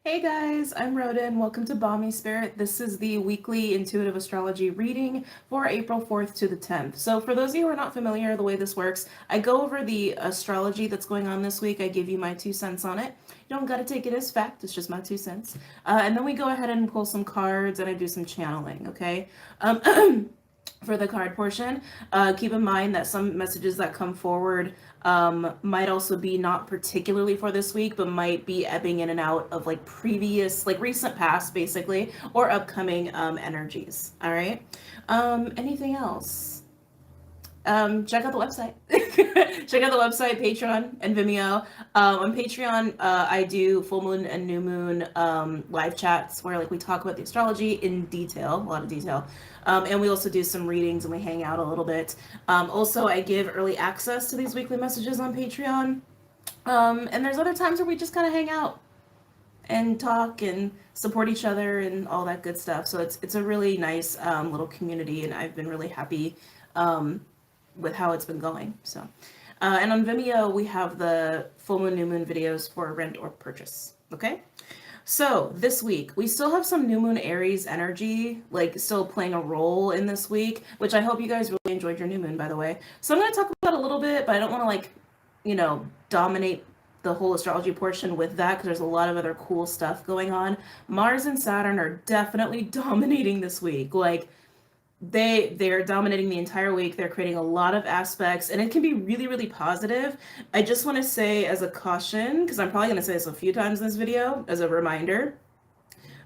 Hey guys, I'm Rhoda and welcome to BOMISpirit. This is the weekly intuitive astrology reading for April 4th to the 10th. So for those of you who are not familiar the way this works, I go over the astrology that's going on this week. I give you my 2 cents on it. You don't gotta take it as fact, it's just my 2 cents. And then we go ahead and pull some cards and I do some channeling, okay? For the card portion, keep in mind that some messages that come forward might also be not particularly for this week, but might be ebbing in and out of like previous, like recent past, basically, or upcoming energies. All right. Anything else? Check out the website. Check out the website, Patreon, and Vimeo. On Patreon, I do full moon and new moon live chats where like we talk about the astrology in detail, a lot of detail. And we also do some readings and we hang out a little bit. Also, I give early access to these weekly messages on Patreon. And there's other times where we just kind of hang out and talk and support each other and all that good stuff. So it's a really nice little community, and I've been really happy with how it's been going. So, and on Vimeo, we have the full moon, new moon videos for rent or purchase. Okay. So this week, we still have some new moon Aries energy, like still playing a role in this week, which I hope you guys really enjoyed your new moon, by the way. So I'm going to talk about a little bit, but I don't want to like, dominate the whole astrology portion with that because there's a lot of other cool stuff going on. Mars and Saturn are definitely dominating this week. Like they're dominating the entire week. They're creating a lot of aspects and it can be really, really positive. I just want to say as a caution, because I'm probably going to say this a few times in this video as a reminder,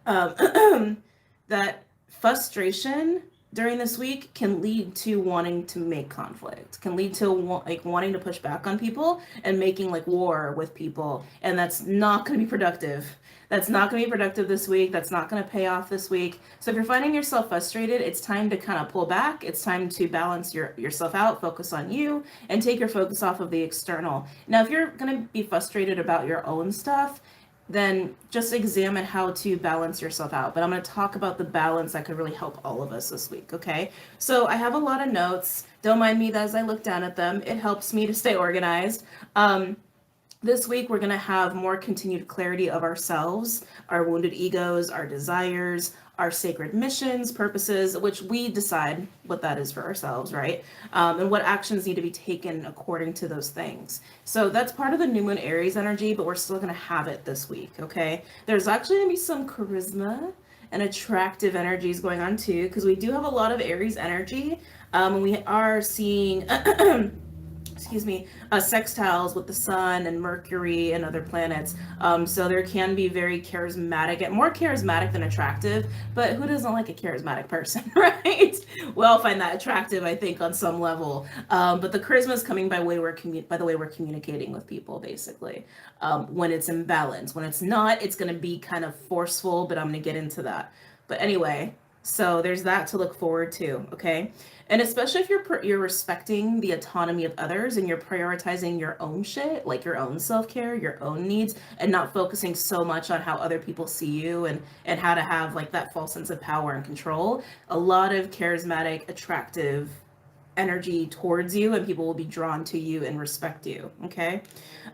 that frustration during this week can lead to wanting to make conflict, can lead to like wanting to push back on people and making like war with people, and that's not going to be productive. That's not going to be productive this week. That's not going to pay off this week. So if you're finding yourself frustrated, it's time to kind of pull back. It's time to balance yourself out, focus on you, and take your focus off of the external. Now, if you're going to be frustrated about your own stuff, then just examine how to balance yourself out. But I'm going to talk about the balance that could really help all of us this week, okay? So I have a lot of notes. Don't mind me as I look down at them. It helps me to stay organized. This week, we're going to have more continued clarity of ourselves, our wounded egos, our desires, our sacred missions, purposes, which we decide what that is for ourselves, right? And what actions need to be taken according to those things. So that's part of the new moon Aries energy, but we're still going to have it this week, okay? There's actually going to be some charisma and attractive energies going on too, because we do have a lot of Aries energy. And we are seeing sextiles with the sun and Mercury and other planets. So there can be very charismatic, more charismatic than attractive, but who doesn't like a charismatic person, right? We all find that attractive, I think, on some level. But the charisma is coming by the way we're communicating with people, basically. When it's in balance. When it's not, it's going to be kind of forceful, but I'm going to get into that. But anyway, so there's that to look forward to, okay? And especially if you're respecting the autonomy of others and you're prioritizing your own shit, like your own self-care, your own needs, and not focusing so much on how other people see you and how to have like that false sense of power and control. A lot of charismatic, attractive energy towards you, and people will be drawn to you and respect you, okay?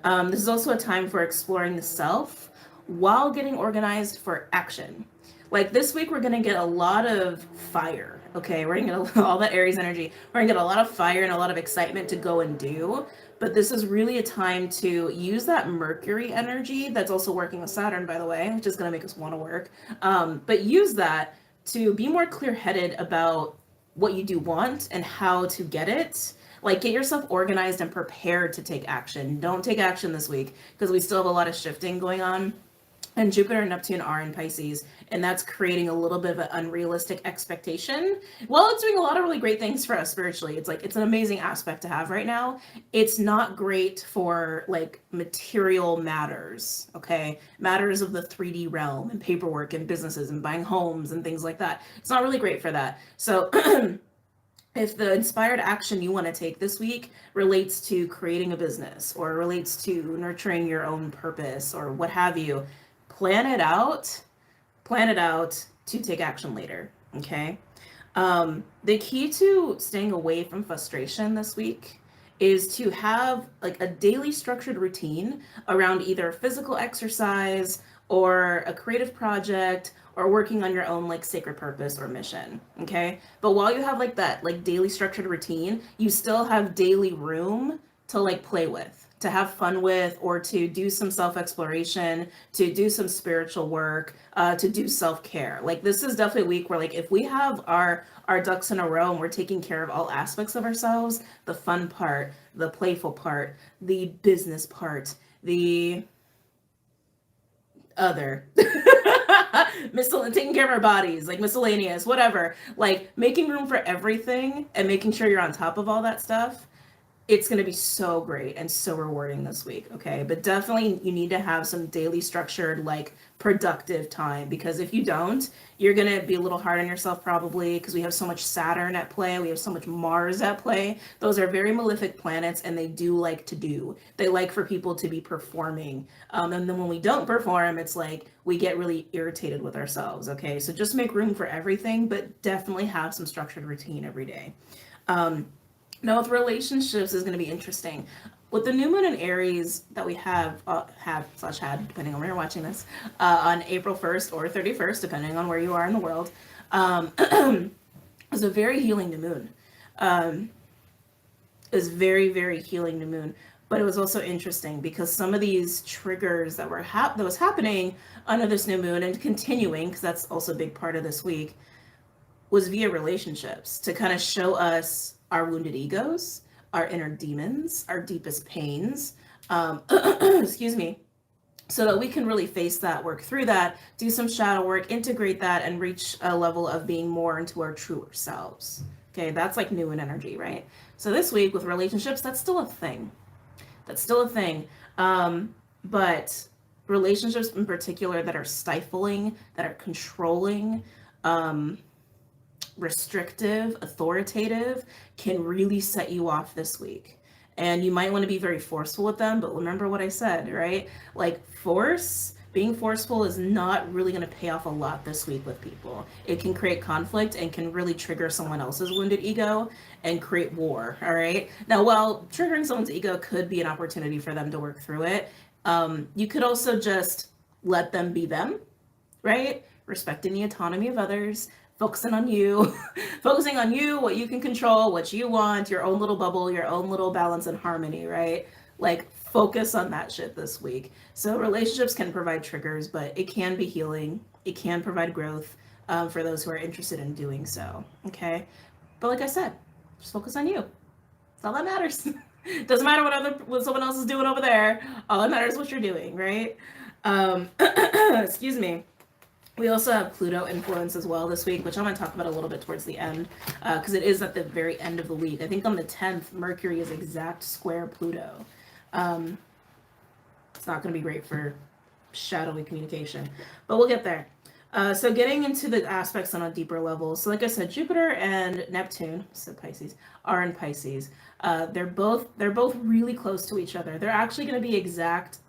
This is also a time for exploring the self while getting organized for action. Like this week, we're going to get a lot of fire, okay? We're going to get all that Aries energy. We're going to get a lot of fire and a lot of excitement to go and do. But this is really a time to use that Mercury energy that's also working with Saturn, by the way, which is going to make us want to work. But use that to be more clear-headed about what you do want and how to get it. Like get yourself organized and prepared to take action. Don't take action this week because we still have a lot of shifting going on. And Jupiter and Neptune are in Pisces, and that's creating a little bit of an unrealistic expectation. Well, it's doing a lot of really great things for us spiritually. It's like, it's an amazing aspect to have right now. It's not great for like material matters, okay? Matters of the 3D realm and paperwork and businesses and buying homes and things like that. It's not really great for that. So if the inspired action you want to take this week relates to creating a business or relates to nurturing your own purpose or what have you, plan it out to take action later, okay? The key to staying away from frustration this week is to have like a daily structured routine around either physical exercise or a creative project or working on your own like sacred purpose or mission. Okay. But while you have like that like daily structured routine, you still have daily room to like play with, to have fun with, or to do some self exploration, to do some spiritual work, to do self care. Like this is definitely a week where like if we have our ducks in a row and we're taking care of all aspects of ourselves, the fun part, the playful part, the business part, the other taking care of our bodies, like miscellaneous, whatever, like making room for everything and making sure you're on top of all that stuff, it's going to be so great and so rewarding this week. Okay. But definitely you need to have some daily structured, like productive time, because if you don't, you're going to be a little hard on yourself probably, because we have so much Saturn at play. We have so much Mars at play. Those are very malefic planets and they do like to do. They like for people to be performing. And then when we don't perform, it's like we get really irritated with ourselves. Okay. So just make room for everything, but definitely have some structured routine every day. Now with relationships is going to be interesting. With the new moon in Aries that we have had, depending on where you're watching this, on April 1st or 31st, depending on where you are in the world, is a very healing new moon. Is very, very healing new moon. But it was also interesting because some of these triggers that were that was happening under this new moon and continuing, because that's also a big part of this week, was via relationships to kind of show us our wounded egos, our inner demons, our deepest pains, excuse me, so that we can really face that, work through that, do some shadow work, integrate that, and reach a level of being more into our truer selves. Okay, that's like new in energy, right? So this week with relationships, that's still a thing. That's still a thing. But relationships in particular that are stifling, that are controlling, restrictive, authoritative, can really set you off this week. And you might want to be very forceful with them, but remember what I said, right? Like being forceful is not really going to pay off a lot this week with people. It can create conflict and can really trigger someone else's wounded ego and create war, all right? Now, while triggering someone's ego could be an opportunity for them to work through it, you could also just let them be them, right? Respecting the autonomy of others, focusing on you, focusing on you, what you can control, what you want, your own little bubble, your own little balance and harmony, right? Like focus on that shit this week. So relationships can provide triggers, but it can be healing. It can provide growth for those who are interested in doing so. Okay. But like I said, just focus on you. That's all that matters. Doesn't matter what someone else is doing over there. All that matters is what you're doing, right? Excuse me. We also have Pluto influence as well this week, which I'm going to talk about a little bit towards the end, because it is at the very end of the week. I think on the 10th, Mercury is exact square Pluto. It's not going to be great for shadowy communication, but we'll get there. So getting into the aspects on a deeper level. So like I said, Jupiter and Neptune, so Pisces, are in Pisces. They're both really close to each other. They're actually going to be exact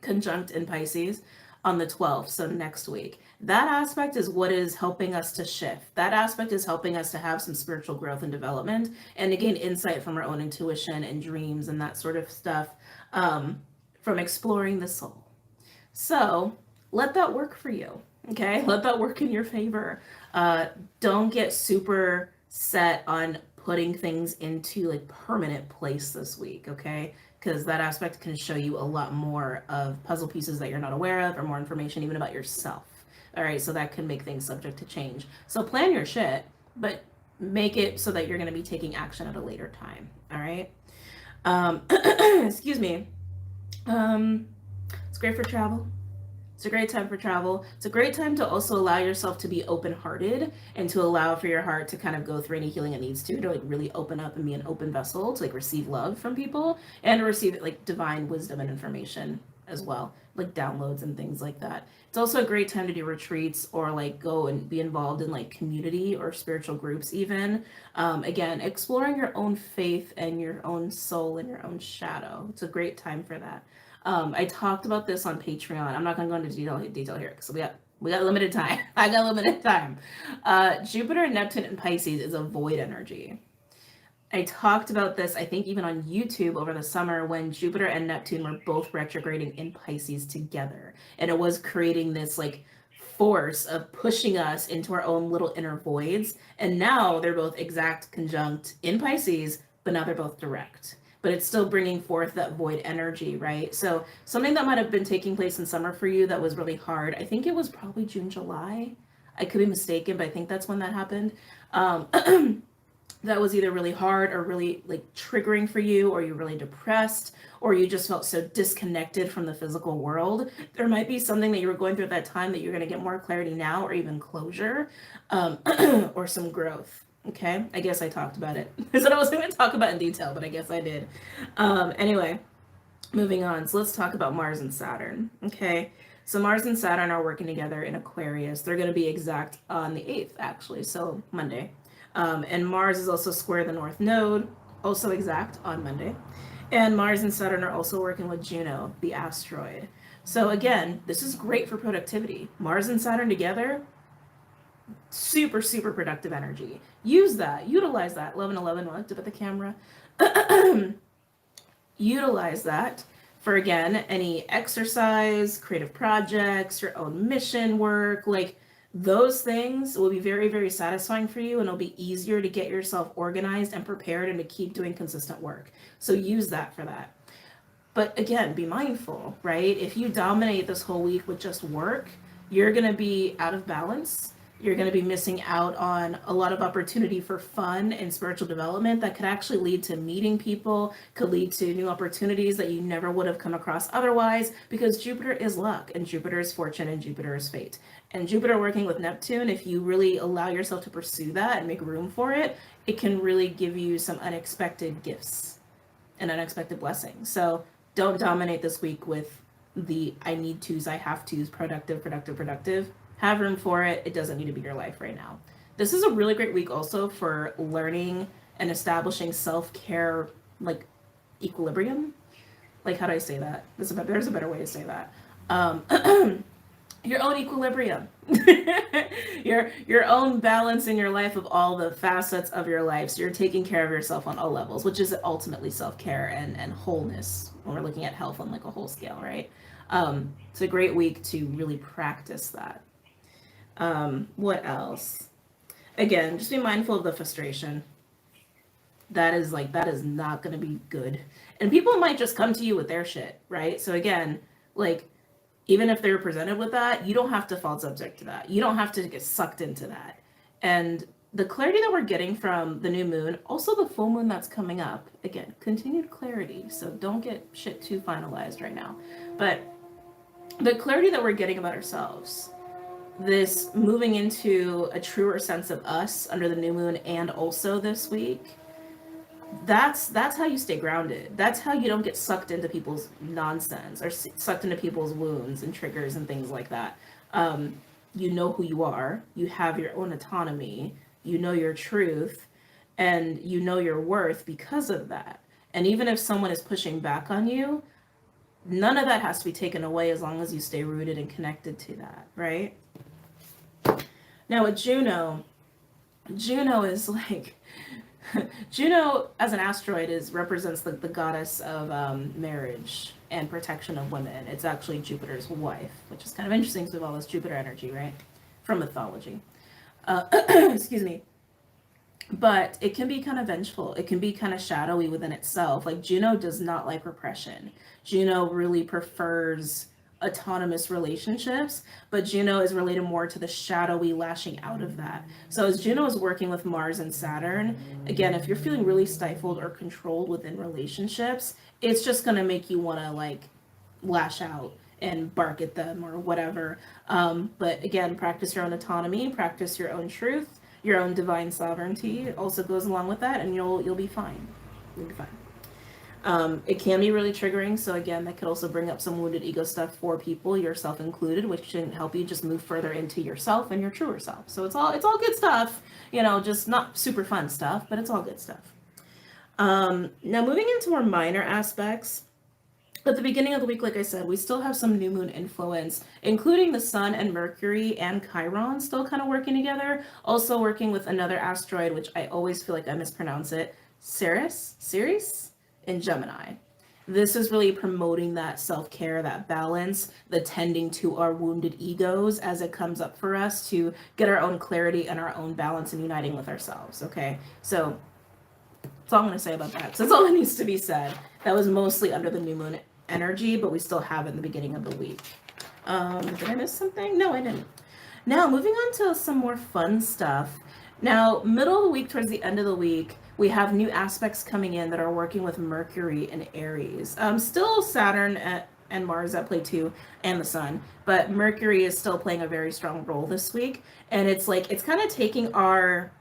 conjunct in Pisces on the 12th, so next week. That aspect is what is helping us to shift. That aspect is helping us to have some spiritual growth and development and to gain insight from our own intuition and dreams and that sort of stuff from exploring the soul. So let that work for you, okay? Let that work in your favor. Don't get super set on putting things into like permanent place this week, okay? Because that aspect can show you a lot more of puzzle pieces that you're not aware of or more information even about yourself. All right, so that can make things subject to change. So plan your shit, but make it so that you're going to be taking action at a later time. All right. Excuse me. It's great for travel. It's a great time for travel. It's a great time to also allow yourself to be open-hearted and to allow for your heart to kind of go through any healing it needs to like really open up and be an open vessel to like receive love from people and to receive like divine wisdom and information as well, like downloads and things like that. It's also a great time to do retreats or like go and be involved in like community or spiritual groups even. Again, exploring your own faith and your own soul and your own shadow. It's a great time for that. I talked about this on Patreon. I'm not going to go into detail here because we got limited time. I got limited time. Jupiter and Neptune in Pisces is a void energy. I talked about this, I think, even on YouTube over the summer when Jupiter and Neptune were both retrograding in Pisces together. And it was creating this like force of pushing us into our own little inner voids. And now they're both exact conjunct in Pisces, but now they're both direct. But it's still bringing forth that void energy, right? So something that might have been taking place in summer for you that was really hard, I think it was probably June, July. I could be mistaken, but I think that's when that happened. That was either really hard or really like triggering for you, or you're really depressed, or you just felt so disconnected from the physical world. There might be something that you were going through at that time that you're going to get more clarity now, or even closure, or some growth. Okay, I guess I talked about it. I said I was going to talk about in detail, but I guess I did. Anyway, moving on. So let's talk about Mars and Saturn. Okay, so Mars and Saturn are working together in Aquarius. They're going to be exact on the 8th, actually, so Monday. And Mars is also square the North Node, also exact on Monday. And Mars and Saturn are also working with Juno, the asteroid. So again, this is great for productivity. Mars and Saturn together, super, super productive energy. Use that, utilize that. 1111, I looked up at the camera. Utilize that for, again, any exercise, creative projects, your own mission work, like those things will be very, very satisfying for you, and it'll be easier to get yourself organized and prepared and to keep doing consistent work. So use that for that. But again, be mindful, right? If you dominate this whole week with just work, you're going to be out of balance. You're going to be missing out on a lot of opportunity for fun and spiritual development that could actually lead to meeting people, could lead to new opportunities that you never would have come across otherwise, because Jupiter is luck, and Jupiter is fortune, and Jupiter is fate. And Jupiter working with Neptune, if you really allow yourself to pursue that and make room for it, it can really give you some unexpected gifts and unexpected blessings. So don't dominate this week with the I need to's, I have to's, productive. Have room for it. It doesn't need to be your life right now. This is a really great week also for learning and establishing self-care, like equilibrium. Like, how do I say that? There's a better way to say that. Your own equilibrium. your own balance in your life of all the facets of your life. So you're taking care of yourself on all levels, which is ultimately self-care and wholeness when we're looking at health on like a whole scale, right? It's a great week to really practice that. What else? Again, just be mindful of the frustration. That is not going to be good. And people might just come to you with their shit, right? So again, like, even if they're presented with that, you don't have to fall subject to that. You don't have to get sucked into that. And the clarity that we're getting from the new moon, also the full moon that's coming up, again, continued clarity. So don't get shit too finalized right now. But the clarity that we're getting about ourselves, this moving into a truer sense of us under the new moon, and also this week, that's how you stay grounded. That's how you don't get sucked into people's nonsense or sucked into people's wounds and triggers and things like that. You know who you are. You have your own autonomy. You know your truth, and you know your worth because of that. And even if someone is pushing back on you, none of that has to be taken away as long as you stay rooted and connected to that, right? Now with Juno is like, Juno as an asteroid represents the goddess of marriage and protection of women. It's actually Jupiter's wife, which is kind of interesting because we have all this Jupiter energy, right? From mythology. Excuse me. But it can be kind of vengeful. It can be kind of shadowy within itself. Like, Juno does not like repression. Juno really prefers autonomous relationships, but Juno is related more to the shadowy lashing out of that. So as Juno is working with Mars and Saturn, again, if you're feeling really stifled or controlled within relationships, it's just going to make you want to like lash out and bark at them or whatever. But again, practice your own autonomy, practice your own truth, your own divine sovereignty also goes along with that, and you'll be fine. You'll be fine. It can be really triggering. So again, that could also bring up some wounded ego stuff for people, yourself included, which can help you just move further into yourself and your truer self. So it's all good stuff, just not super fun stuff, but it's all good stuff. Now moving into more minor aspects. At the beginning of the week, like I said, we still have some new moon influence, including the Sun and Mercury and Chiron still kind of working together. Also working with another asteroid, which I always feel like I mispronounce it, Ceres in Gemini. This is really promoting that self-care, that balance, the tending to our wounded egos as it comes up for us to get our own clarity and our own balance and uniting with ourselves. Okay, so that's all I'm going to say about that. So that's all that needs to be said. That was mostly under the new moon energy, but we still have it in the beginning of the week. Did I miss something? No, I didn't. Now, moving on to some more fun stuff. Now, middle of the week, towards the end of the week, we have new aspects coming in that are working with Mercury and Aries. Still Saturn and Mars at play too, and the Sun, but Mercury is still playing a very strong role this week. And it's like, it's kind of taking our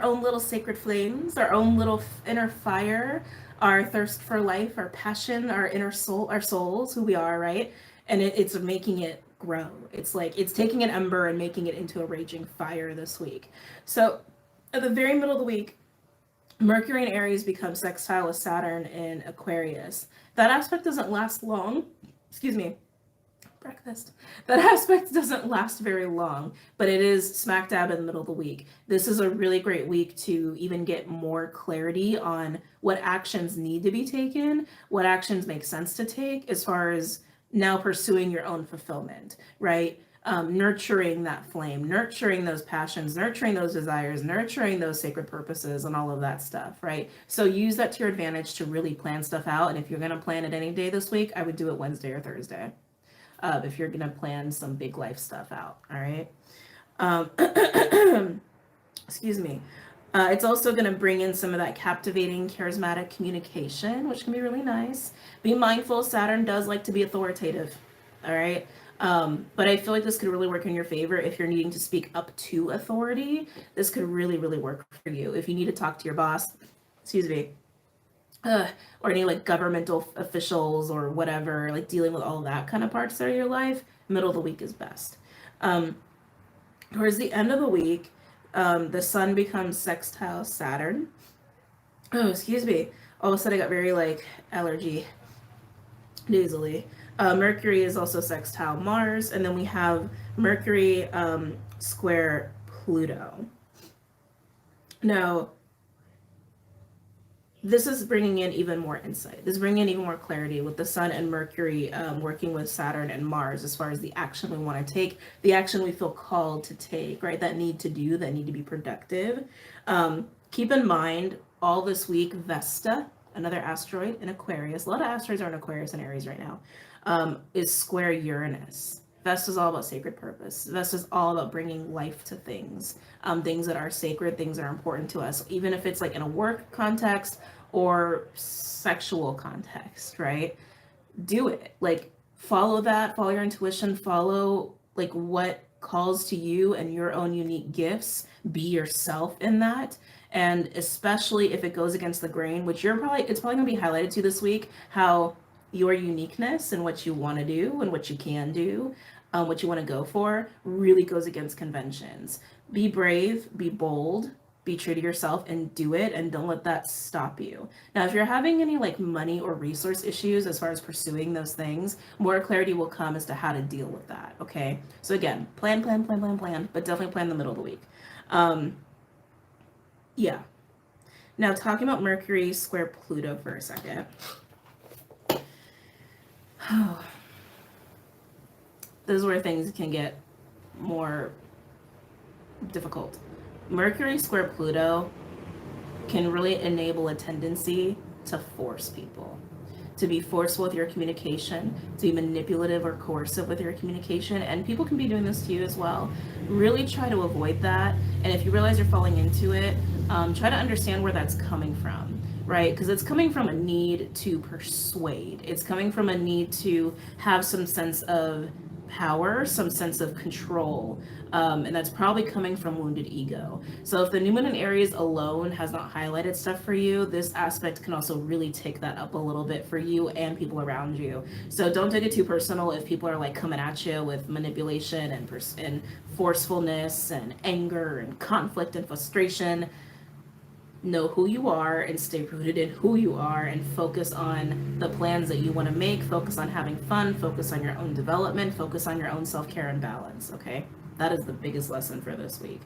own little sacred flames, our own little inner fire, our thirst for life, our passion, our inner soul, our souls, who we are, right? And it's making it grow. It's like it's taking an ember and making it into a raging fire this week. So at the very middle of the week, Mercury and Aries become sextile with Saturn in Aquarius. That aspect doesn't last long. Excuse me. Breakfast. That aspect doesn't last very long, but it is smack dab in the middle of the week. This is a really great week to even get more clarity on what actions need to be taken, what actions make sense to take as far as now pursuing your own fulfillment, right? Nurturing that flame, nurturing those passions, nurturing those desires, nurturing those sacred purposes and all of that stuff, right? So use that to your advantage to really plan stuff out. And if you're going to plan it any day this week, I would do it Wednesday or Thursday. If you're going to plan some big life stuff out, all right? Excuse me. It's also going to bring in some of that captivating, charismatic communication, which can be really nice. Be mindful, Saturn does like to be authoritative, all right? But I feel like this could really work in your favor if you're needing to speak up to authority. This could really, really work for you. If you need to talk to your boss, excuse me, or any like governmental officials or whatever, like dealing with all of that kind of parts of your life, middle of the week is best. Towards the end of the week, the Sun becomes sextile Saturn. Oh, excuse me. All of a sudden I got very like allergy nasally. Mercury is also sextile Mars, and then we have Mercury square Pluto. Now, this is bringing in even more insight. This is bringing in even more clarity with the Sun and Mercury working with Saturn and Mars as far as the action we want to take, the action we feel called to take, right? That need to do, that need to be productive. Keep in mind, all this week, Vesta, another asteroid in Aquarius, a lot of asteroids are in Aquarius and Aries right now, is square Uranus. Vesta is all about sacred purpose. Vesta is all about bringing life to things, things that are sacred, things that are important to us, even if it's like in a work context or sexual context, right? Do it. Like follow that, follow your intuition, follow like what calls to you and your own unique gifts. Be yourself in that. And especially if it goes against the grain, which it's probably gonna be highlighted to this week, how your uniqueness and what you want to do and what you can do, what you want to go for, really goes against conventions. Be brave, be bold, be true to yourself and do it, and don't let that stop you. Now, if you're having any like money or resource issues as far as pursuing those things, more clarity will come as to how to deal with that, okay? So again, plan, but definitely plan the middle of the week. Yeah. Now, talking about Mercury square Pluto for a second. This is where things can get more difficult. Mercury square Pluto can really enable a tendency to force people, to be forceful with your communication, to be manipulative or coercive with your communication, and people can be doing this to you as well. Really try to avoid that, and if you realize you're falling into it, try to understand where that's coming from. Right? Because it's coming from a need to persuade. It's coming from a need to have some sense of power, some sense of control. And that's probably coming from wounded ego. So if the new moon in Aries alone has not highlighted stuff for you, this aspect can also really take that up a little bit for you and people around you. So don't take it too personal if people are like coming at you with manipulation and forcefulness and anger and conflict and frustration. Know who you are and stay rooted in who you are and focus on the plans that you want to make, focus on having fun, focus on your own development, focus on your own self-care and balance, okay? That is the biggest lesson for this week.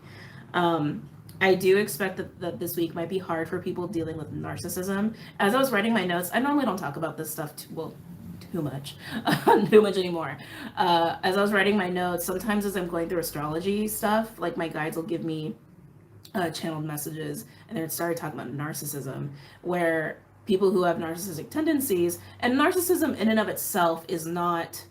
I do expect that this week might be hard for people dealing with narcissism. As I was writing my notes, I normally don't talk about this stuff too much, too much anymore. As I was writing my notes, sometimes as I'm going through astrology stuff, like my guides will give me channeled messages, and they started talking about narcissism, where people who have narcissistic tendencies, and narcissism in and of itself is not,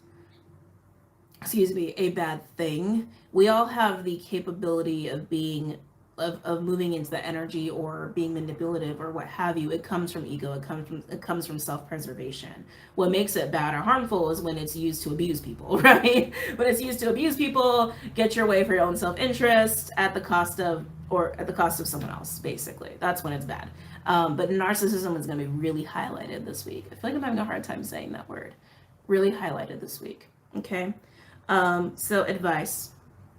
excuse me, a bad thing. We all have the capability of being of moving into the energy or being manipulative or what have you. It comes from ego. It comes from self-preservation. What makes it bad or harmful is when it's used to abuse people, right? When it's used to abuse people, get your way for your own self-interest at the cost of someone else, basically. That's when it's bad. But narcissism is going to be really highlighted this week. I feel like I'm having a hard time saying that word. Really highlighted this week. Okay. So advice,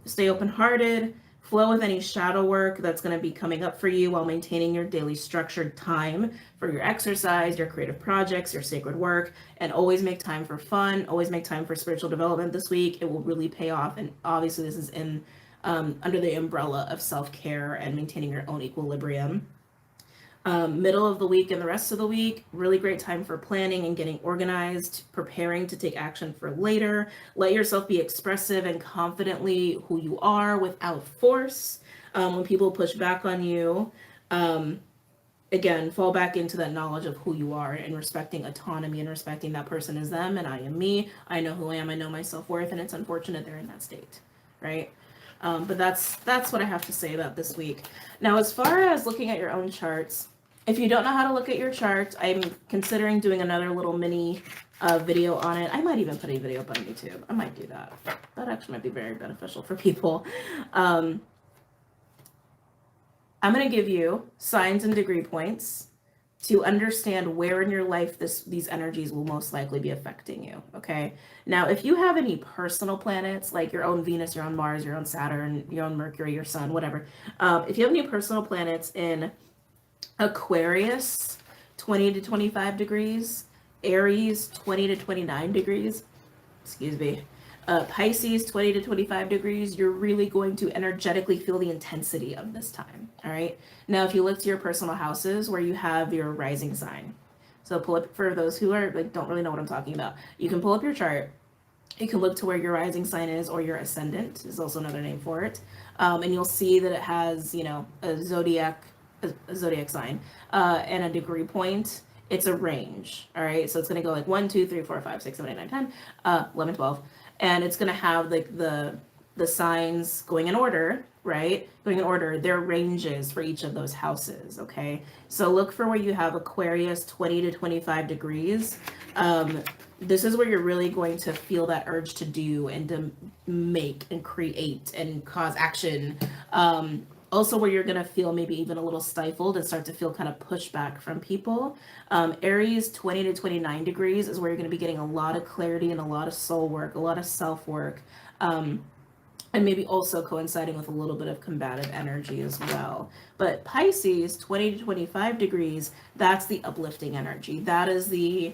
stay open-hearted, flow with any shadow work that's going to be coming up for you while maintaining your daily structured time for your exercise, your creative projects, your sacred work, and always make time for fun, always make time for spiritual development this week. It will really pay off. And obviously this is in under the umbrella of self-care and maintaining your own equilibrium. Middle of the week and the rest of the week, really great time for planning and getting organized, preparing to take action for later. Let yourself be expressive and confidently who you are without force. When people push back on you, again, fall back into that knowledge of who you are and respecting autonomy and respecting that person is them and I am me. I know who I am. I know my self-worth, and it's unfortunate they're in that state, right? But that's what I have to say about this week. Now, as far as looking at your own charts, if you don't know how to look at your chart, I'm considering doing another little mini video on it. I might even put a video up on YouTube. I might do that. That actually might be very beneficial for people. I'm going to give you signs and degree points to understand where in your life these energies will most likely be affecting you, okay? Now, if you have any personal planets, like your own Venus, your own Mars, your own Saturn, your own Mercury, your Sun, whatever, if you have any personal planets in Aquarius, 20 to 25 degrees, Aries, 20 to 29 degrees, excuse me, Pisces, 20 to 25 degrees, you're really going to energetically feel the intensity of this time, all right? Now, if you look to your personal houses where you have your rising sign, so pull up, for those who are like don't really know what I'm talking about, you can pull up your chart, you can look to where your rising sign is, or your ascendant is also another name for it, and you'll see that it has, you know, a zodiac sign and a degree point. It's a range, all right? So it's going to go like 1, 2, 3, 4, 5, 6, 7, 8, 9, 10, 11, 12, and it's going to have like the signs going in order, right? Going in order, their ranges for each of those houses, okay? So look for where you have Aquarius, 20 to 25 degrees. This is where you're really going to feel that urge to do and to make and create and cause action. Also where you're going to feel maybe even a little stifled and start to feel kind of pushback from people. Aries, 20 to 29 degrees is where you're going to be getting a lot of clarity and a lot of soul work, a lot of self-work, and maybe also coinciding with a little bit of combative energy as well. But Pisces, 20 to 25 degrees, that's the uplifting energy. That is the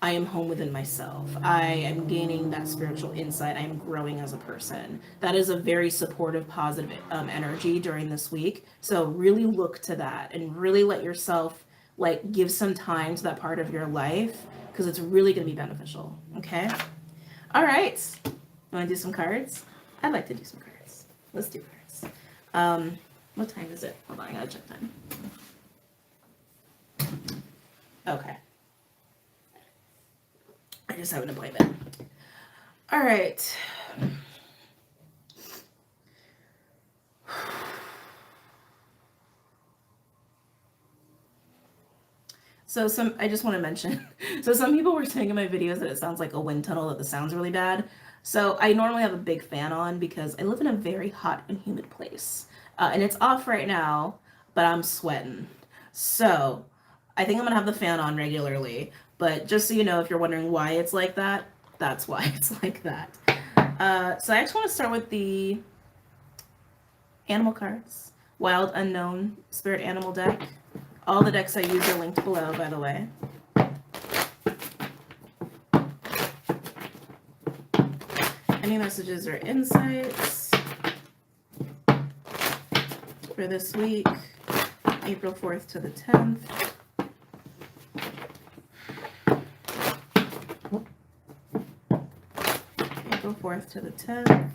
I am home within myself. I am gaining that spiritual insight. I am growing as a person. That is a very supportive, positive energy during this week. So really look to that and really let yourself like give some time to that part of your life because it's really going to be beneficial. Okay. All right. You want to do some cards? I'd like to do some cards. Let's do cards. What time is it? Hold on. I got to check time. Okay. I just have an appointment. All right. So I just want to mention, so some people were saying in my videos that it sounds like a wind tunnel, that the sound's really bad. So I normally have a big fan on because I live in a very hot and humid place. And it's off right now, but I'm sweating. So I think I'm gonna have the fan on regularly. But just so you know, if you're wondering why it's like that, that's why it's like that. So I just want to start with the animal cards. Wild Unknown Spirit Animal deck. All the decks I use are linked below, by the way. Any messages or insights? for this week, April 4th to the 10th. April 4th to the 10th.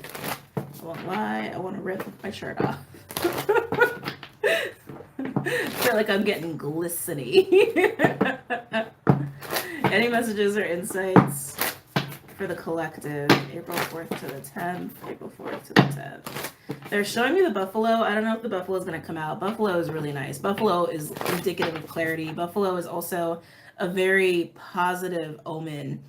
I won't lie, I want to rip my shirt off. I feel like I'm getting glistening. Any messages or insights for the collective, April 4th to the 10th, April 4th to the 10th. They're showing me the buffalo. I don't know if the buffalo is going to come out. Buffalo is really nice. Buffalo is indicative of clarity. Buffalo is also a very positive omen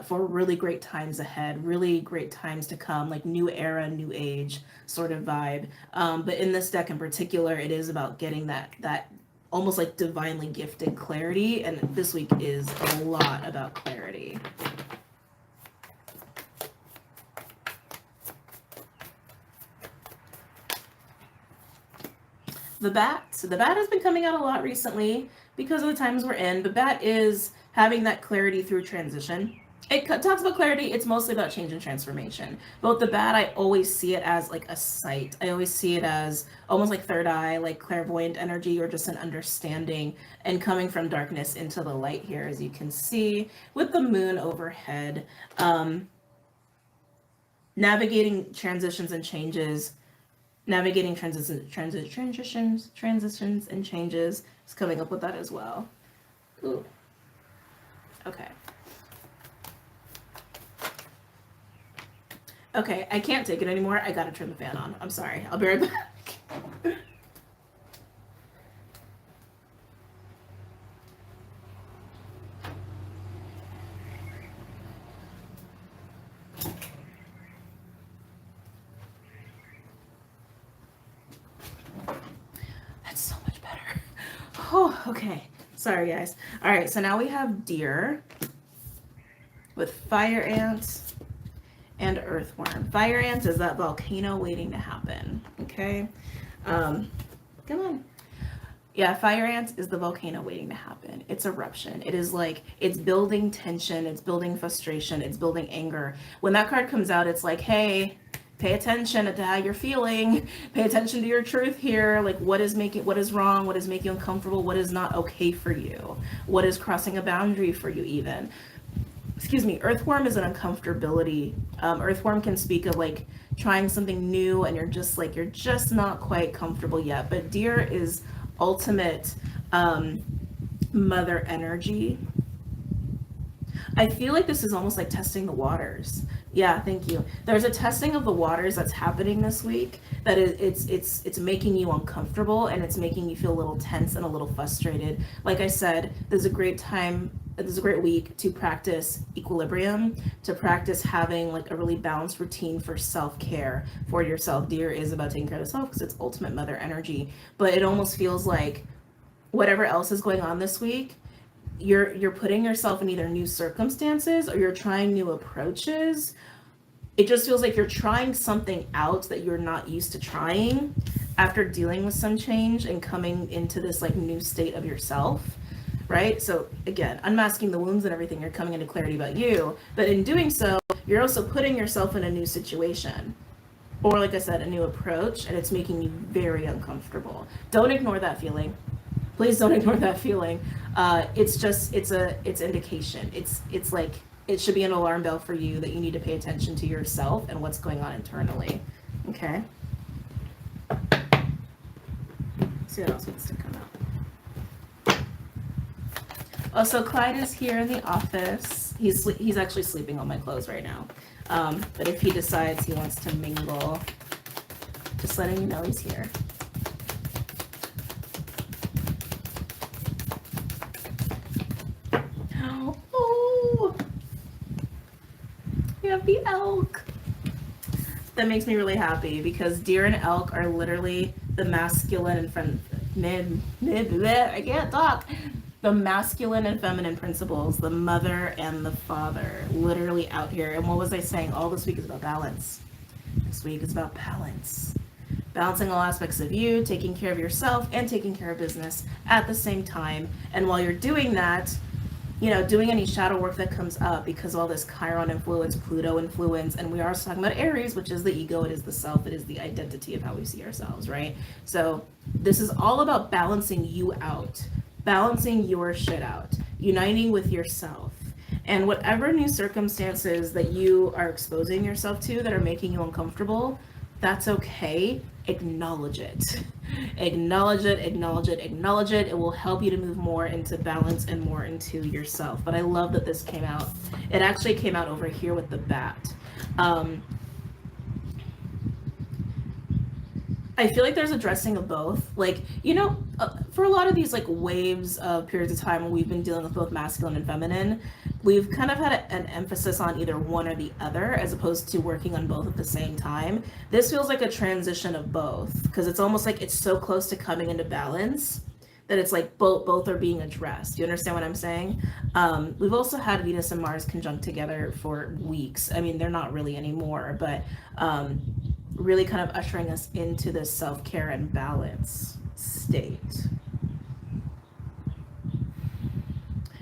for really great times ahead, really great times to come, like new era, new age sort of vibe. But in this deck in particular, it is about getting that almost like divinely gifted clarity. And this week is a lot about clarity. The bat has been coming out a lot recently because of the times we're in. The bat is having that clarity through transition. It talks about clarity. It's mostly about change and transformation. But with the bat, I always see it as like a sight. I always see it as almost like third eye, like clairvoyant energy, or just an understanding and coming from darkness into the light here, as you can see with the moon overhead. Navigating transitions and changes. Navigating transitions and changes is coming up with that as well. Ooh. Okay. Okay, I can't take it anymore. I gotta turn the fan on. I'm sorry. I'll be right back. That's so much better. Oh, okay. Sorry, guys. All right, so now we have deer with fire ants and earthworm. Fire ants is that volcano waiting to happen. Okay. Come on. Yeah, fire ants is the volcano waiting to happen. It's eruption. It is like, it's building tension, it's building frustration, it's building anger. When that card comes out, it's like, hey, pay attention to how you're feeling. Pay attention to your truth here. Like, what is wrong? What is making you uncomfortable? What is not okay for you? What is crossing a boundary for you even? Excuse me, earthworm is an uncomfortability. Earthworm can speak of like trying something new and you're just not quite comfortable yet. But deer is ultimate mother energy. I feel like this is almost like testing the waters. Yeah, thank you. There's a testing of the waters that's happening this week that it's making you uncomfortable and it's making you feel a little tense and a little frustrated. Like I said, there's a great week to practice equilibrium, to practice having like a really balanced routine for self-care for yourself. Deer is about taking care of self because it's ultimate mother energy. But it almost feels like whatever else is going on this week, you're putting yourself in either new circumstances or you're trying new approaches. It just feels like you're trying something out that you're not used to trying after dealing with some change and coming into this like new state of yourself, right? So again, unmasking the wounds and everything, you're coming into clarity about you, but in doing so, you're also putting yourself in a new situation. Or like I said, a new approach, and it's making you very uncomfortable. Don't ignore that feeling. Please don't ignore that feeling. It's indication. It's like, it should be an alarm bell for you that you need to pay attention to yourself and what's going on internally. Okay. Let's see what else wants to come out. Also, Clyde is here in the office. He's actually sleeping on my clothes right now. But if he decides he wants to mingle, just letting you know he's here. Oh, we have the elk. That makes me really happy because deer and elk are literally the masculine and I can't talk. The masculine and feminine principles, the mother and the father, literally out here. And what was I saying? All this week is about balance. This week is about balance. Balancing all aspects of you, taking care of yourself and taking care of business at the same time. And while you're doing that, doing any shadow work that comes up because of all this Chiron influence, Pluto influence, and we are also talking about Aries, which is the ego, it is the self, it is the identity of how we see ourselves, right? So this is all about balancing you out, balancing your shit out, uniting with yourself. And whatever new circumstances that you are exposing yourself to that are making you uncomfortable, that's okay. Acknowledge it. Acknowledge it, acknowledge it, acknowledge it. It will help you to move more into balance and more into yourself. But I love that this came out. It actually came out over here with the bat. I feel like there's addressing of both. Like, for a lot of these like waves of periods of time when we've been dealing with both masculine and feminine, we've kind of had an emphasis on either one or the other as opposed to working on both at the same time. This feels like a transition of both because it's almost like it's so close to coming into balance that it's like both are being addressed. You understand what I'm saying? We've also had Venus and Mars conjunct together for weeks. I mean, they're not really anymore, but really kind of ushering us into this self-care and balance state.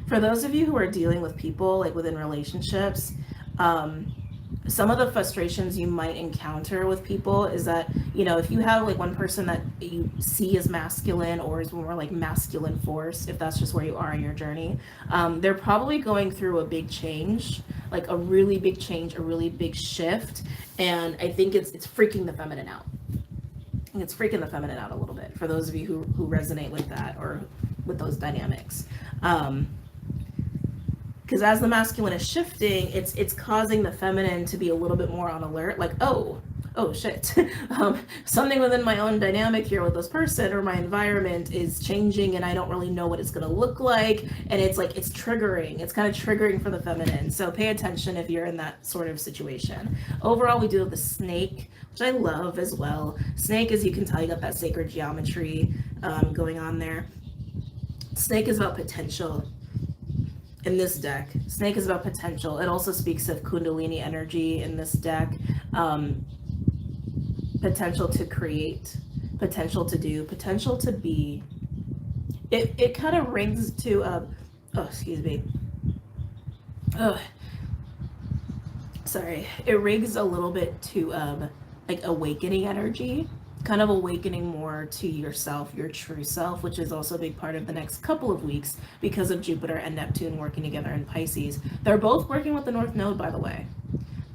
For those of you who are dealing with people like within relationships, some of the frustrations you might encounter with people is that, if you have like one person that you see as masculine or is more like masculine force, if that's just where you are in your journey, they're probably going through a big change, like a really big change, a really big shift. And I think it's freaking the feminine out. It's freaking the feminine out a little bit for those of you who resonate with that or with those dynamics. Because as the masculine is shifting, it's causing the feminine to be a little bit more on alert, like, oh shit, something within my own dynamic here with this person or my environment is changing and I don't really know what it's going to look like. And it's like, it's triggering. It's kind of triggering for the feminine. So pay attention if you're in that sort of situation. Overall, we do have the snake, which I love as well. Snake, as you can tell, you got that sacred geometry going on there. Snake is about potential. In this deck, snake is about potential. It also speaks of Kundalini energy in this deck. Potential to create, potential to do, potential to be. It kind of rings to it rings a little bit to like awakening energy, kind of awakening more to yourself, your true self, which is also a big part of the next couple of weeks because of Jupiter and Neptune working together in Pisces. They're both working with the North Node, by the way.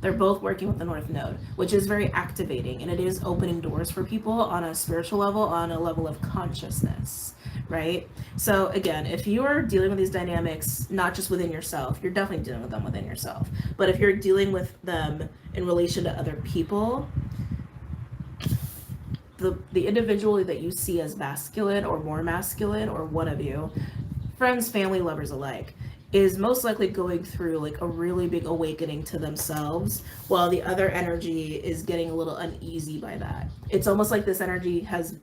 They're both working with the North Node, which is very activating, and it is opening doors for people on a spiritual level, on a level of consciousness, right? So again, if you are dealing with these dynamics, not just within yourself, you're definitely dealing with them within yourself, but if you're dealing with them in relation to other people, the individual that you see as masculine or more masculine, or one of you, friends, family, lovers alike, is most likely going through like a really big awakening to themselves, while the other energy is getting a little uneasy by that. It's almost like this energy has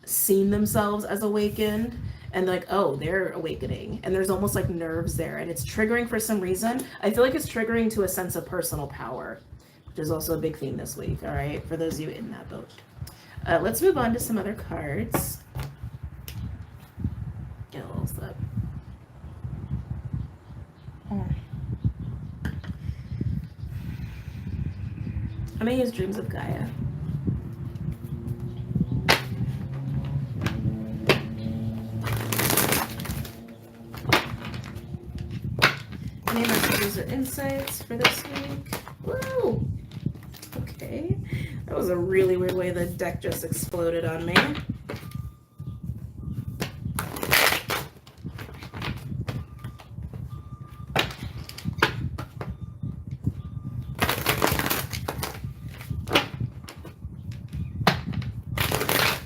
seen themselves as awakened and like, oh, they're awakening, and there's almost like nerves there, and it's triggering for some reason. I feel like it's triggering to a sense of personal power, which is also a big theme this week. All right, for those of you in that boat. Let's move on to some other cards. Get a little slip. I'm gonna use Dreams of Gaia. Any messages or insights for this week? Woo! Okay. That was a really weird way the deck just exploded on me.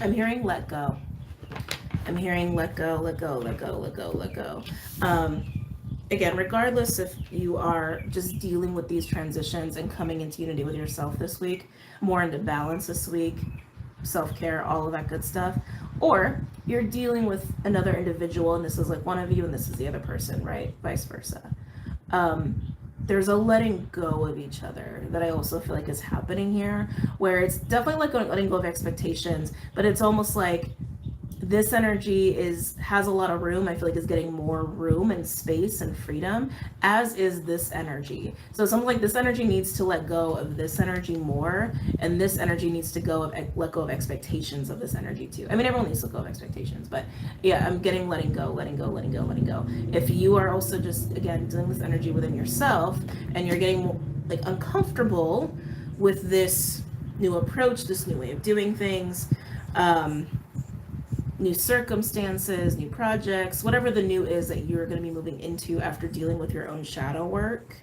I'm hearing let go. I'm hearing let go, let go, let go, let go, let go. Again, regardless if you are just dealing with these transitions and coming into unity with yourself this week, more into balance this week, self-care, all of that good stuff, or you're dealing with another individual and this is like one of you and this is the other person, right? Vice versa. There's a letting go of each other that I also feel like is happening here, where it's definitely like letting go of expectations, but it's almost like This energy has a lot of room. I feel like it's getting more room and space and freedom, as is this energy. So something like this energy needs to let go of this energy more, and this energy needs to let go of expectations of this energy too. I mean, everyone needs to let go of expectations, but yeah, I'm getting letting go. If you are also just, again, dealing with energy within yourself, and you're getting like uncomfortable with this new approach, this new way of doing things, new circumstances, new projects, whatever the new is that you're going to be moving into after dealing with your own shadow work,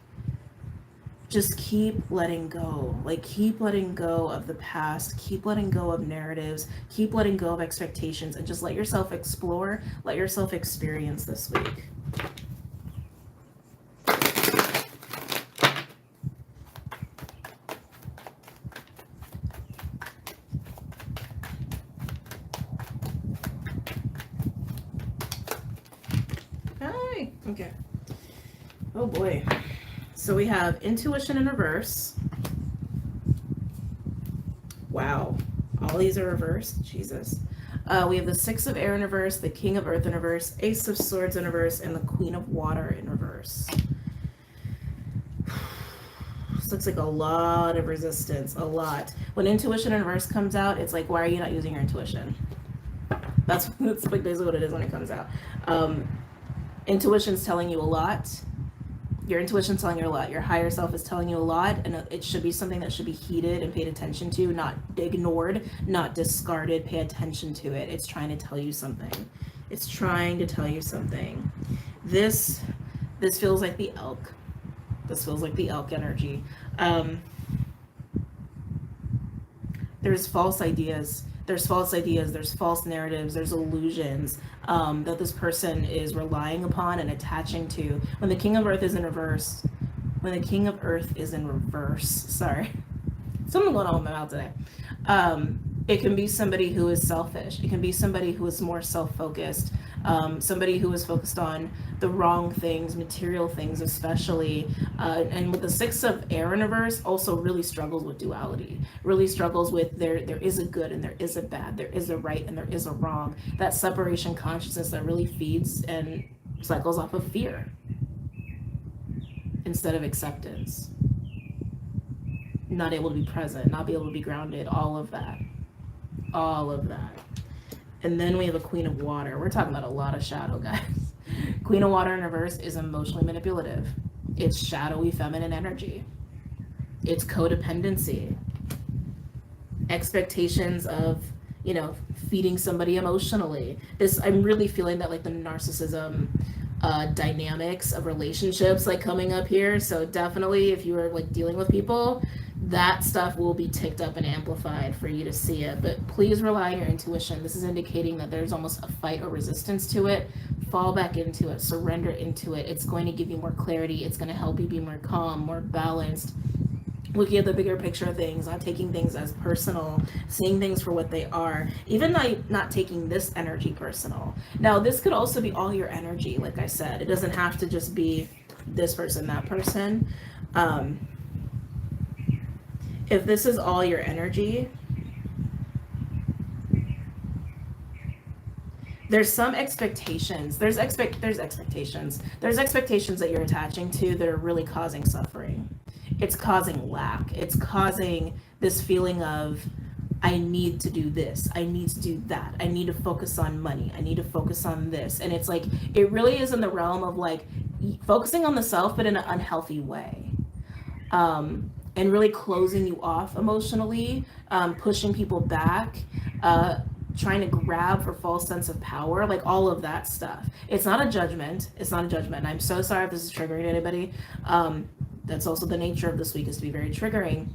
just keep letting go. Like, keep letting go of the past, keep letting go of narratives, keep letting go of expectations, and just let yourself explore, let yourself experience this week. Hi. Okay. Oh boy. So we have intuition in reverse. Wow. All these are reversed. Jesus. We have the Six of Air in reverse, the King of Earth in reverse, Ace of Swords in reverse, and the Queen of Water in reverse. This looks like a lot of resistance, a lot. When intuition in reverse comes out, it's like, why are you not using your intuition? That's like basically what it is when it comes out. Intuition's telling you a lot. Your intuition's telling you a lot. Your higher self is telling you a lot, and it should be something that should be heeded and paid attention to, not ignored, not discarded. Pay attention to it. It's trying to tell you something. It's trying to tell you something. This feels like the elk. This feels like the elk energy. There's false ideas. There's false narratives, there's illusions that this person is relying upon and attaching to. When the King of Earth is in reverse, sorry, something going on with my mouth today. It can be somebody who is selfish. It can be somebody who is more self-focused, somebody who is focused on the wrong things, material things especially. And with the Six of Air in reverse, also really struggles with duality, really struggles with there is a good and there is a bad, there is a right and there is a wrong. That separation consciousness that really feeds and cycles off of fear instead of acceptance. Not able to be present, not be able to be grounded, all of that. And then we have a Queen of Water. We're talking about a lot of shadow, guys. Queen of Water in reverse is emotionally manipulative. It's shadowy feminine energy. It's codependency. Expectations of, feeding somebody emotionally. I'm really feeling that, like, the narcissism dynamics of relationships, like, coming up here. So definitely, if you are, like, dealing with people, that stuff will be ticked up and amplified for you to see it. But please rely on your intuition. This is indicating that there's almost a fight or resistance to it. Fall back into it, surrender into it. It's going to give you more clarity. It's going to help you be more calm, more balanced, looking at the bigger picture of things, not taking things as personal, seeing things for what they are, even not taking this energy personal. Now, this could also be all your energy, like I said. It doesn't have to just be this person, that person. If this is all your energy, there's some expectations. There's expectations. There's expectations that you're attaching to that are really causing suffering. It's causing lack. It's causing this feeling of, I need to do this. I need to do that. I need to focus on money. I need to focus on this. And it's like, it really is in the realm of, like, focusing on the self, but in an unhealthy way. And really closing you off emotionally, pushing people back, trying to grab for false sense of power, like all of that stuff. It's not a judgment. I'm so sorry if this is triggering anybody. That's also the nature of this week, is to be very triggering.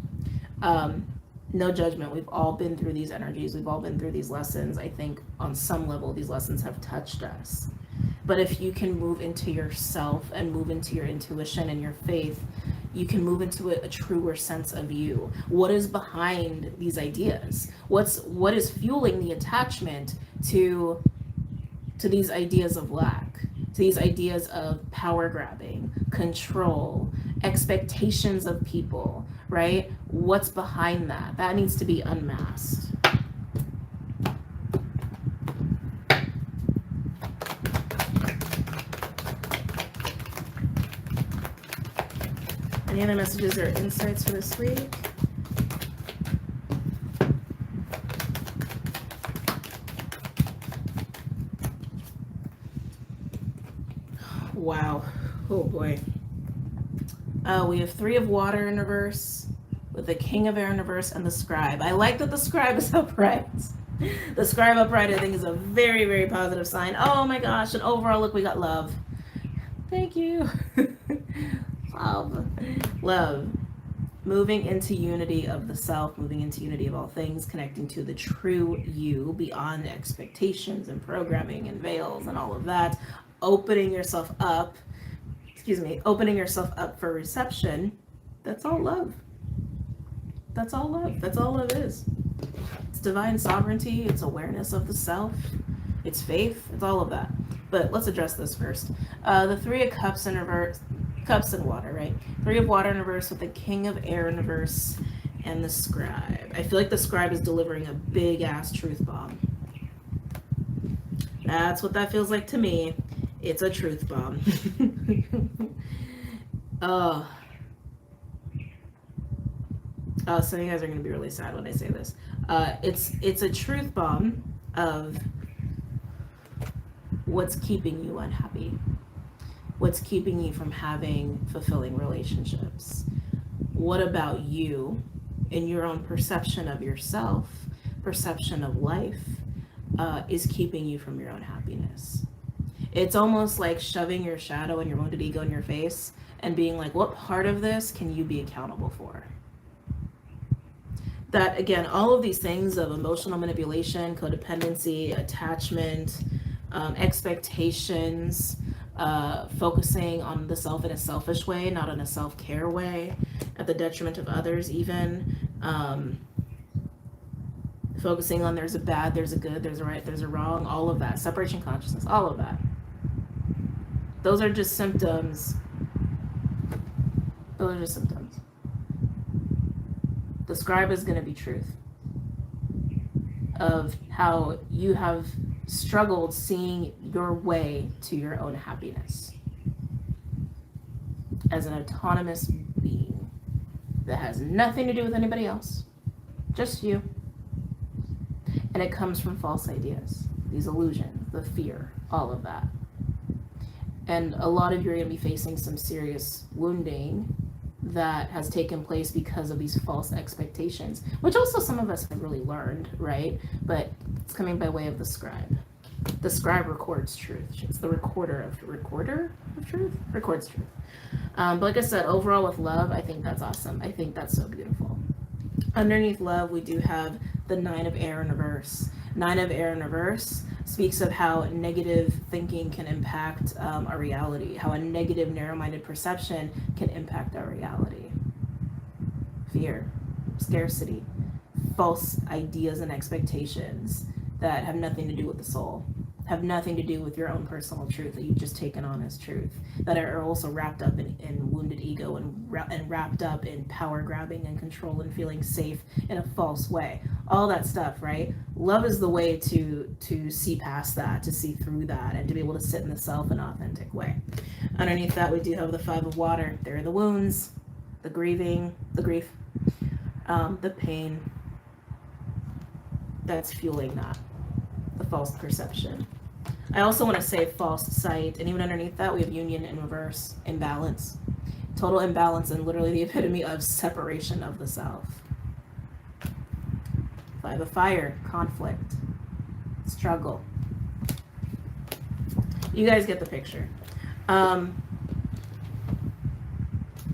No judgment. We've all been through these energies. We've all been through these lessons. I think on some level, these lessons have touched us. But if you can move into yourself and move into your intuition and your faith, you can move into a truer sense of you. What is behind these ideas? What is fueling the attachment to these ideas of lack, to these ideas of power grabbing, control, expectations of people, right? What's behind that? That needs to be unmasked. Any other messages or insights for this week? Wow. Oh boy. We have 3 of water in reverse with the King of Air in reverse and the Scribe. I like that the Scribe is upright. The Scribe upright, I think, is a very, very positive sign. Oh my gosh. And overall, look, we got love. Thank you. Love. Moving into unity of the self, moving into unity of all things, connecting to the true you beyond expectations and programming and veils and all of that. Opening yourself up, opening yourself up for reception. That's all love. That's all love. That's all love is. It's divine sovereignty. It's awareness of the self. It's faith. It's all of that. But let's address this first. The 3 of Cups in reverse. Cups and water, right? 3 of water in reverse with the King of Air in reverse and the Scribe. I feel like the Scribe is delivering a big ass truth bomb. That's what that feels like to me. It's a truth bomb. Some of you guys are going to be really sad when I say this. It's a truth bomb of what's keeping you unhappy. What's keeping you from having fulfilling relationships? What about you in your own perception of yourself, perception of life, is keeping you from your own happiness? It's almost like shoving your shadow and your wounded ego in your face and being like, what part of this can you be accountable for? That, again, all of these things of emotional manipulation, codependency, attachment, expectations, focusing on the self in a selfish way, not in a self-care way, at the detriment of others even, focusing on there's a bad, there's a good, there's a right, there's a wrong, all of that, separation consciousness, all of that. Those are just symptoms. Those are just symptoms. The Scribe is going to be truth of how you have struggled seeing your way to your own happiness as an autonomous being that has nothing to do with anybody else, just you. And it comes from false ideas, these illusions, the fear, all of that. And a lot of you are going to be facing some serious wounding that has taken place because of these false expectations, which also some of us have really learned, right? But it's coming by way of the Scribe. The Scribe records truth. It's the recorder of truth? Records truth. But like I said, overall with love, I think that's awesome. I think that's so beautiful. Underneath love, we do have the 9 of Air in reverse. 9 of Air in reverse speaks of how negative thinking can impact our reality, how a negative, narrow-minded perception can impact our reality. Fear, scarcity, false ideas and expectations that have nothing to do with the soul, have nothing to do with your own personal truth that you've just taken on as truth, that are also wrapped up in wounded ego and wrapped up in power grabbing and control and feeling safe in a false way. All that stuff, right? Love is the way to see past that, to see through that, and to be able to sit in the self in an authentic way. Underneath that, we do have the 5 of water. There are the wounds, the grieving, the grief, the pain that's fueling that, the false perception. I also want to say false sight, and even underneath that we have union in reverse, imbalance, total imbalance, and literally the epitome of separation of the self. 5 of fire, conflict, struggle. You guys get the picture. Okay,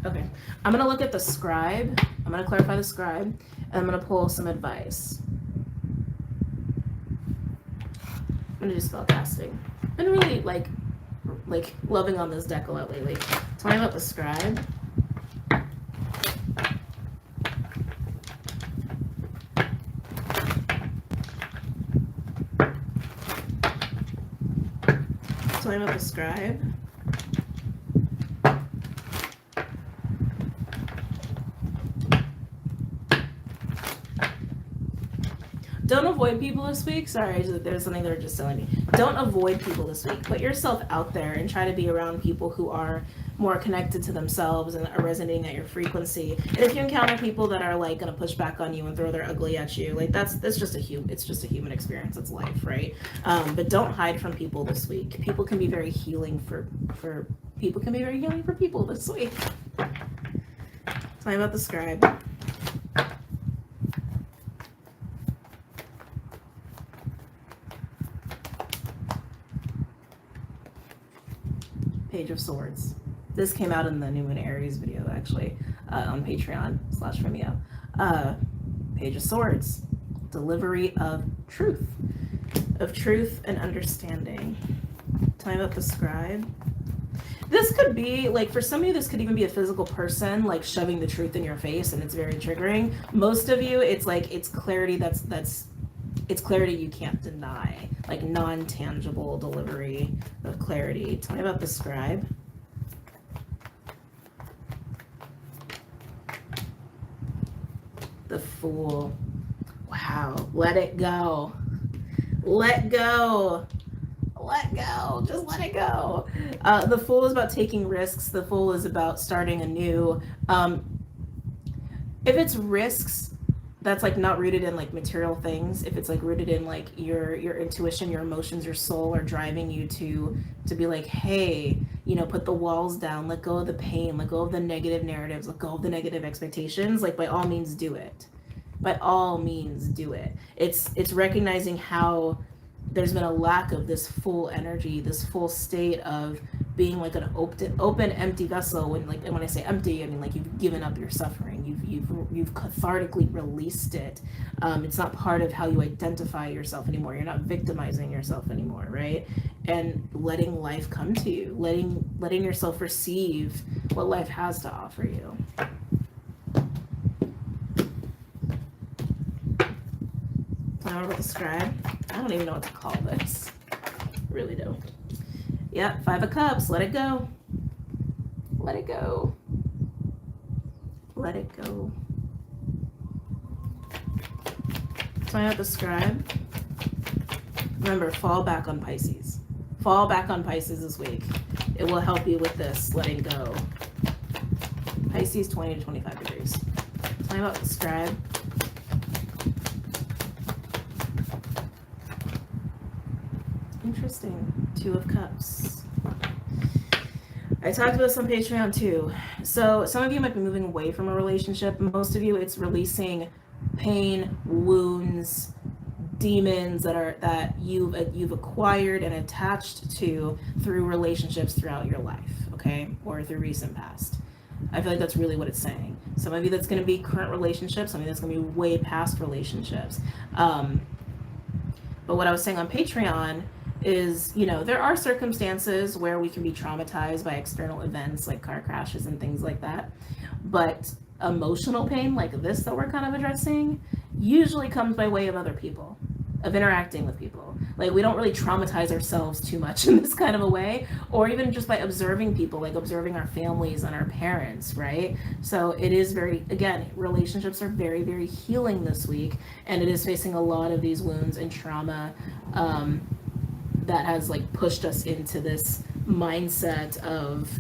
I'm going to look at the Scribe. I'm going to clarify the Scribe, and I'm going to pull some advice. I'm gonna do spell casting. I've been really like loving on this deck a lot lately. Tell me about the Scribe. Tell me about the Scribe. Don't avoid people this week. Sorry, there's something they're just telling me. Don't avoid people this week. Put yourself out there and try to be around people who are more connected to themselves and are resonating at your frequency. And if you encounter people that are like gonna push back on you and throw their ugly at you, like that's just a human experience. It's life, right? But don't hide from people this week. People can be very healing for people can be very healing for people this week. Tell me about the scribe. Page of Swords. This came out in the New Moon Aries video, actually, on Patreon/Vimeo. Page of Swords. Delivery of truth and understanding. Tell me about the scribe. This could be, like, for some of you, this could even be a physical person, like, shoving the truth in your face, and it's very triggering. Most of you, it's like, it's clarity it's clarity you can't deny, like non-tangible delivery of clarity. Tell me about the scribe. The Fool. Wow. Let it go. Let go. Let go. Just let it go. The Fool is about taking risks. The Fool is about starting anew. If it's risks that's like not rooted in like material things, if it's like rooted in like your intuition, your emotions, your soul are driving you to be like, hey, you know, put the walls down, let go of the pain, let go of the negative narratives, let go of the negative expectations, like by all means do it. By all means do it. It's recognizing how there's been a lack of this full energy, this full state of being like an open empty vessel. When I say empty, I mean like you've given up your suffering, you've cathartically released it. It's not part of how you identify yourself anymore. You're not victimizing yourself anymore, right? And letting life come to you, letting yourself receive what life has to offer you. Now about the scribe. I don't even know what to call this. Really don't. Yep, 5 of Cups. Let it go. Let it go. Let it go. Try out the scribe. Remember, fall back on Pisces. Fall back on Pisces this week. It will help you with this letting go. Pisces 20 to 25 degrees. Tell me about the scribe. Interesting. 2 of Cups. I talked about this on Patreon too. So some of you might be moving away from a relationship. Most of you, it's releasing pain, wounds, demons that you've acquired and attached to through relationships throughout your life, okay, or through recent past. I feel like that's really what it's saying. Some of you, that's going to be current relationships. Some of you, that's going to be way past relationships. But what I was saying on Patreon is, you know, there are circumstances where we can be traumatized by external events like car crashes and things like that. But emotional pain like this that we're kind of addressing usually comes by way of other people, of interacting with people. Like, we don't really traumatize ourselves too much in this kind of a way, or even just by observing people, like observing our families and our parents, right? So it is very, again, relationships are very, very healing this week, and it is facing a lot of these wounds and trauma that has like pushed us into this mindset of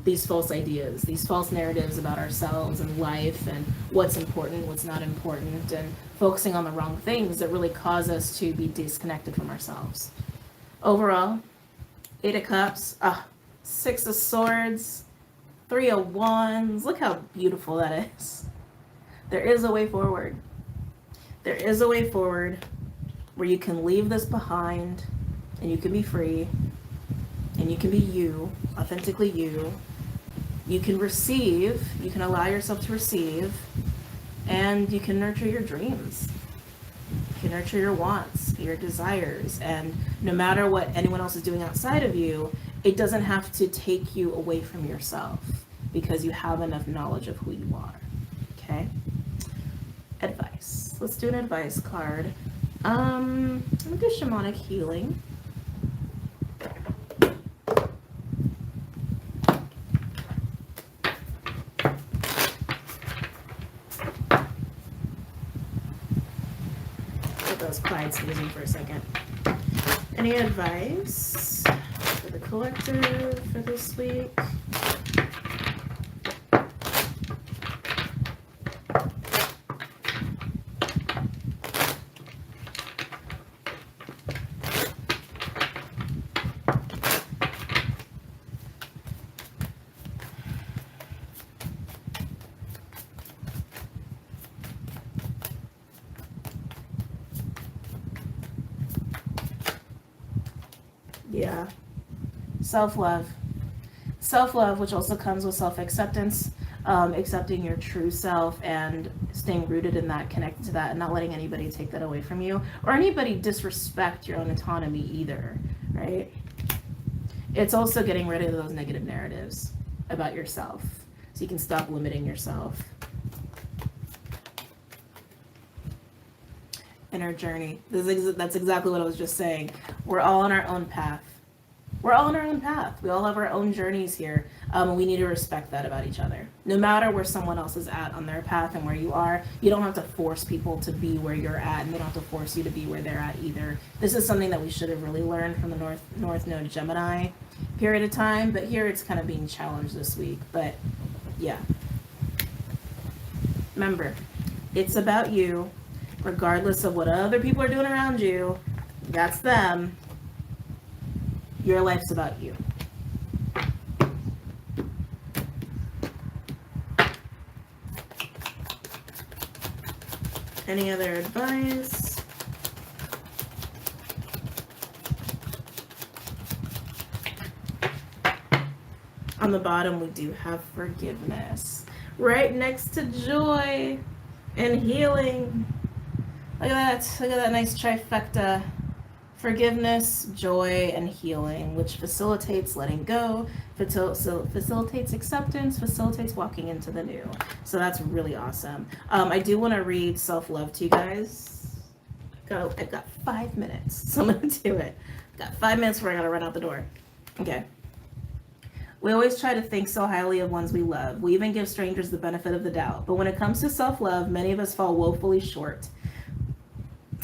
these false ideas, these false narratives about ourselves and life and what's important, what's not important, and focusing on the wrong things that really cause us to be disconnected from ourselves. Overall, 8 of Cups, 6 of Swords, 3 of Wands. Look how beautiful that is. There is a way forward. There is a way forward where you can leave this behind and you can be free and you can be you, authentically you. You can receive, you can allow yourself to receive, and you can nurture your dreams. You can nurture your wants, your desires, and no matter what anyone else is doing outside of you, it doesn't have to take you away from yourself because you have enough knowledge of who you are. Okay? Advice. Let's do an advice card. I'm gonna do shamanic healing. Let those quiet sneezing for a second. Any advice for the collective for this week? Yeah. Self-love. Self-love, which also comes with self-acceptance, accepting your true self and staying rooted in that, connected to that, and not letting anybody take that away from you, or anybody disrespect your own autonomy either, right? It's also getting rid of those negative narratives about yourself, so you can stop limiting yourself. Inner journey. That's exactly what I was just saying. We're all on our own path. We're all on our own path. We all have our own journeys here. And we need to respect that about each other. No matter where someone else is at on their path and where you are, you don't have to force people to be where you're at, and they don't have to force you to be where they're at either. This is something that we should have really learned from the North Node Gemini period of time, but here it's kind of being challenged this week. But yeah. Remember, it's about you, regardless of what other people are doing around you. That's them. Your life's about you. Any other advice? On the bottom, we do have forgiveness. Right next to joy and healing. Look at that. Look at that nice trifecta. Forgiveness, joy, and healing, which facilitates letting go, facilitates acceptance, facilitates walking into the new. So that's really awesome. I do want to read self-love to you guys. I've got 5 minutes, so I'm going to do it. Got 5 minutes before I got to run out the door. Okay. We always try to think so highly of ones we love. We even give strangers the benefit of the doubt. But when it comes to self-love, many of us fall woefully short.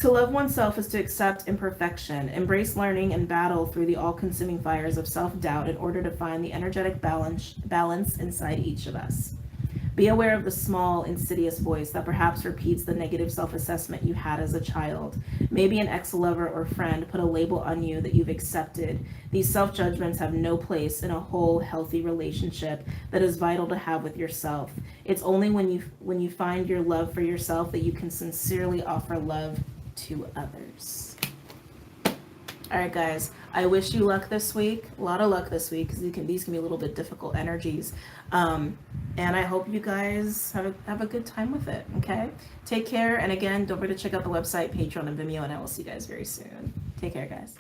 To love oneself is to accept imperfection, embrace learning, and battle through the all-consuming fires of self-doubt in order to find the energetic balance inside each of us. Be aware of the small, insidious voice that perhaps repeats the negative self-assessment you had as a child. Maybe an ex-lover or friend put a label on you that you've accepted. These self-judgments have no place in a whole, healthy relationship that is vital to have with yourself. It's only when you find your love for yourself that you can sincerely offer love to others. All right, guys, I wish you luck this week. A lot of luck this week, because these can be a little bit difficult energies. And I hope you guys have a good time with it, okay? Take care, and again, don't forget to check out the website, Patreon, and Vimeo, and I will see you guys very soon. Take care, guys.